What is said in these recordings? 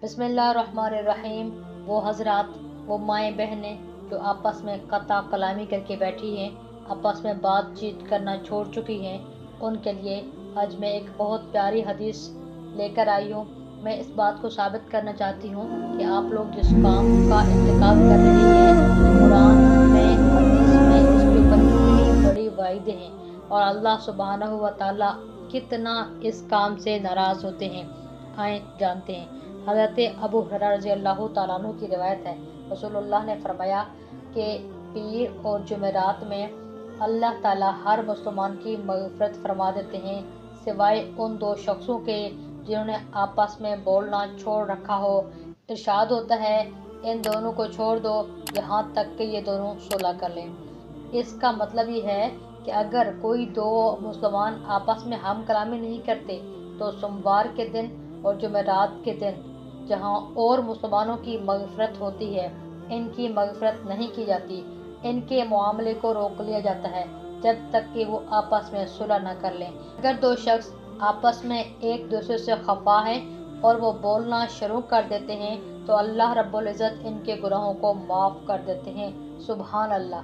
بسم اللہ الرحمن الرحیم۔ وہ حضرات، وہ مائیں بہنیں جو آپس میں قطع کلامی کر کے بیٹھی ہیں، آپس میں بات چیت کرنا چھوڑ چکی ہیں، ان کے لیے آج میں ایک بہت پیاری حدیث لے کر آئی ہوں۔ میں اس بات کو ثابت کرنا چاہتی ہوں کہ آپ لوگ جس کام کا ارتکاب کر رہے ہیں، قرآن میں، حدیث میں اس کے اوپر کتنی بڑی وعیدیں ہیں، اور اللہ سبحانہ و تعالیٰ کتنا اس کام سے ناراض ہوتے ہیں، آئیں جانتے ہیں۔ حضرت ابو ہریرہ رضی اللہ تعالیٰ عنہ کی روایت ہے، رسول اللہ نے فرمایا کہ پیر اور جمعرات میں اللہ تعالیٰ ہر مسلمان کی مغفرت فرما دیتے ہیں، سوائے ان دو شخصوں کے جنہوں نے آپس میں بولنا چھوڑ رکھا ہو۔ ارشاد ہوتا ہے، ان دونوں کو چھوڑ دو یہاں تک کہ یہ دونوں صلح کر لیں۔ اس کا مطلب یہ ہے کہ اگر کوئی دو مسلمان آپس میں ہم کلامی نہیں کرتے تو سوموار کے دن اور جمعرات کے دن جہاں اور مسلمانوں کی مغفرت ہوتی ہے، ان کی مغفرت نہیں کی جاتی، ان کے معاملے کو روک لیا جاتا ہے جب تک کہ وہ آپس میں صلح نہ کر لیں۔ اگر دو شخص آپس میں ایک دوسرے سے خفا ہیں اور وہ بولنا شروع کر دیتے ہیں تو اللہ رب العزت ان کے گناہوں کو معاف کر دیتے ہیں۔ سبحان اللہ۔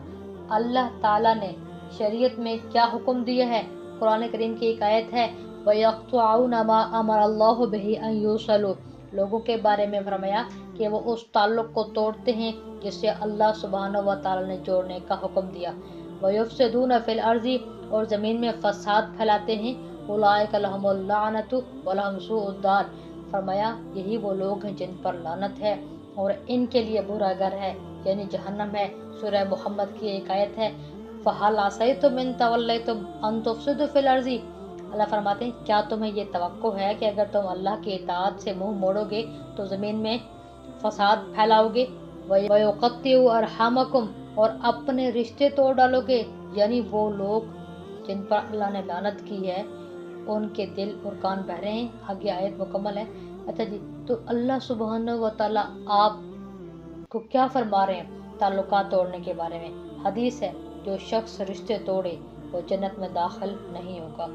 اللہ تعالیٰ نے شریعت میں کیا حکم دیا ہے؟ قرآن کریم کی ایک آیت ہے، وَيَقْطَعُونَ مَا أَمَرَ اللَّهُ بِهِ أَن يُوصَلُوا۔ لوگوں کے بارے میں فرمایا کہ وہ اس تعلق کو توڑتے ہیں جس سے اللہ سبحانہ و تعالیٰ نے جوڑنے کا حکم دیا۔ وَيُفْسِدُونَ فِي الْأَرْضِ، اور زمین میں فساد پھیلاتے ہیں۔ أُولَٰئِكَ لَهُمُ اللَّعْنَةُ وَلَهُمْ سُوءُ الدَّارِ، فرمایا یہی وہ لوگ ہیں جن پر لعنت ہے اور ان کے لیے برا گھر ہے، یعنی جہنم ہے۔ سورہ محمد کی ایک آیت ہے، فَهَلْ عَصَيْتُمْ إِن تَوَلَّيْتُمْ أَن تُفْسِدُوا فِي الْأَرْضِ۔ اللہ فرماتے ہیں، کیا تمہیں یہ توقع ہے کہ اگر تم اللہ کی اطاعت سے منہ موڑو گے تو زمین میں فساد پھیلاؤ گے؟ وَيُقَطِّعُوا أَرْحَامَكُمْ، اور اپنے رشتے توڑ ڈالو گے، یعنی وہ لوگ جن پر اللہ نے لعنت کی ہے ان کے دل اور کان بہرے ہیں۔ آگے آیت مکمل ہے۔ اچھا جی، تو اللہ سبحانہ و تعالیٰ آپ کو کیا فرما رہے ہیں تعلقات توڑنے کے بارے میں؟ حدیث ہے، جو شخص رشتے توڑے وہ جنت میں داخل نہیں ہوگا۔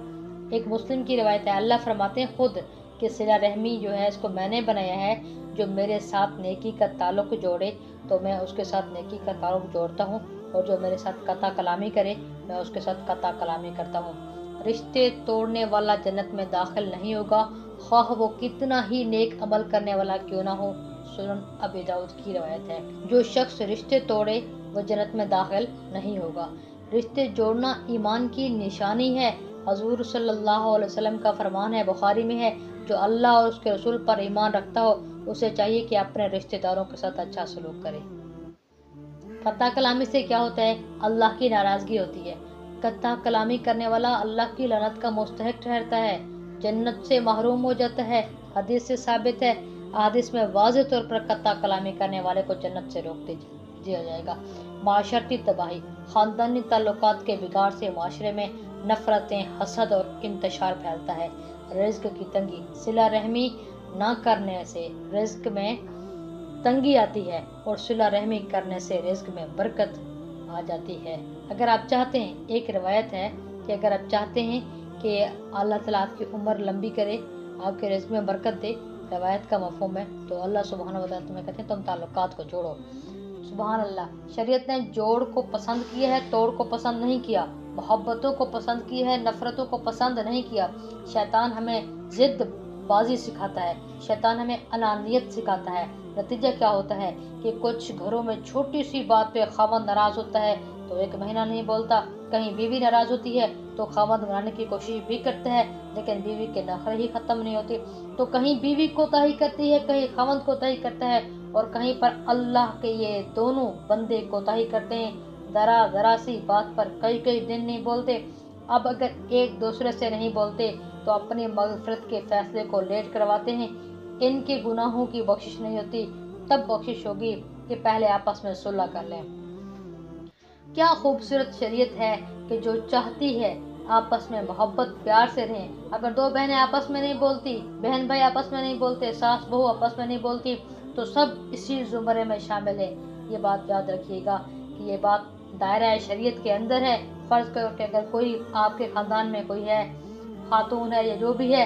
ایک مسلم کی روایت ہے، اللہ فرماتے ہیں خود کہ صلہ رحمی جو ہے اس کو میں نے بنایا ہے، جو میرے ساتھ نیکی کا تعلق جوڑے تو میں اس کے ساتھ نیکی کا تعلق جوڑتا ہوں، اور جو میرے ساتھ قطع کلامی کرے میں اس کے ساتھ قطع کلامی کرتا ہوں۔ رشتے توڑنے والا جنت میں داخل نہیں ہوگا، خواہ وہ کتنا ہی نیک عمل کرنے والا کیوں نہ ہو۔ سنن ابی داؤد کی روایت ہے، جو شخص رشتے توڑے وہ جنت میں داخل نہیں ہوگا۔ رشتے جوڑنا ایمان کی نشانی ہے۔ حضور صلی اللہ علیہ وسلم کا فرمان ہے، بخاری میں ہے، جو اللہ اور اس کے رسول پر ایمان رکھتا ہو اسے چاہیے کہ اپنے رشتہ داروں کے ساتھ اچھا سلوک کرے۔ قطع کلامی سے کیا ہوتا ہے؟ اللہ کی ناراضگی ہوتی ہے۔ قطع کلامی کرنے والا اللہ کی لعنت کا مستحق ٹھہرتا ہے، جنت سے محروم ہو جاتا ہے۔ حدیث سے ثابت ہے، حدیث میں واضح طور پر قطع کلامی کرنے والے کو جنت سے روک دیا جائے گا۔ معاشرتی تباہی، خاندانی تعلقات کے بگاڑ سے معاشرے میں نفرتیں، حسد اور انتشار پھیلتا ہے۔ رزق کی تنگی، صلہ رحمی نہ کرنے سے رزق میں تنگی آتی ہے اور صلہ رحمی کرنے سے رزق میں برکت آ جاتی ہے۔ اگر آپ چاہتے ہیں، ایک روایت ہے کہ اگر آپ چاہتے ہیں کہ اللہ تعالیٰ آپ کی عمر لمبی کرے، آپ کے رزق میں برکت دے، روایت کا مفہوم ہے، تو اللہ سبحانہ و تعالیٰ تمہیں کہتے ہیں تم تعلقات کو جوڑو۔ سبحان اللہ۔ شریعت نے جوڑ کو پسند کیا ہے، توڑ کو پسند نہیں کیا۔ محبتوں کو پسند کی ہے، نفرتوں کو پسند نہیں کیا۔ شیطان ہمیں ضد بازی سکھاتا ہے، شیطان ہمیں انانیت سکھاتا ہے۔ نتیجہ کیا ہوتا ہے کہ کچھ گھروں میں چھوٹی سی بات پہ خاوند ناراض ہوتا ہے تو ایک مہینہ نہیں بولتا، کہیں بیوی ناراض ہوتی ہے تو خاوند منانے کی کوشش بھی کرتا ہے لیکن بیوی کے نخرے ہی ختم نہیں ہوتے، تو کہیں بیوی کوتاہی کرتی ہے، کہیں خاوند کوتاہی کرتا ہے، اور کہیں پر اللہ کے یہ دونوں بندے کوتاہی کرتے ہیں، ذرا سی بات پر کئی دن نہیں بولتے۔ اب اگر ایک دوسرے سے نہیں بولتے تو اپنی مغفرت کے فیصلے کو لیٹ کرواتے ہیں، ان کے گناہوں کی بخشش نہیں ہوتی۔ تب بخشش ہوگی کہ پہلے آپس میں صلح کر لیں۔ کیا خوبصورت شریعت ہے کہ جو چاہتی ہے آپس میں محبت پیار سے رہیں۔ اگر دو بہنیں آپس میں نہیں بولتی، بہن بھائی آپس میں نہیں بولتے، ساس بہو آپس میں نہیں بولتی، تو سب اسی زمرے میں شامل ہیں۔ یہ بات یاد رکھیے گا کہ یہ بات دائرہ شریعت کے اندر ہے۔ فرض کرو کہ اگر کوئی آپ کے خاندان میں کوئی ہے، خاتون ہے یا جو بھی ہے،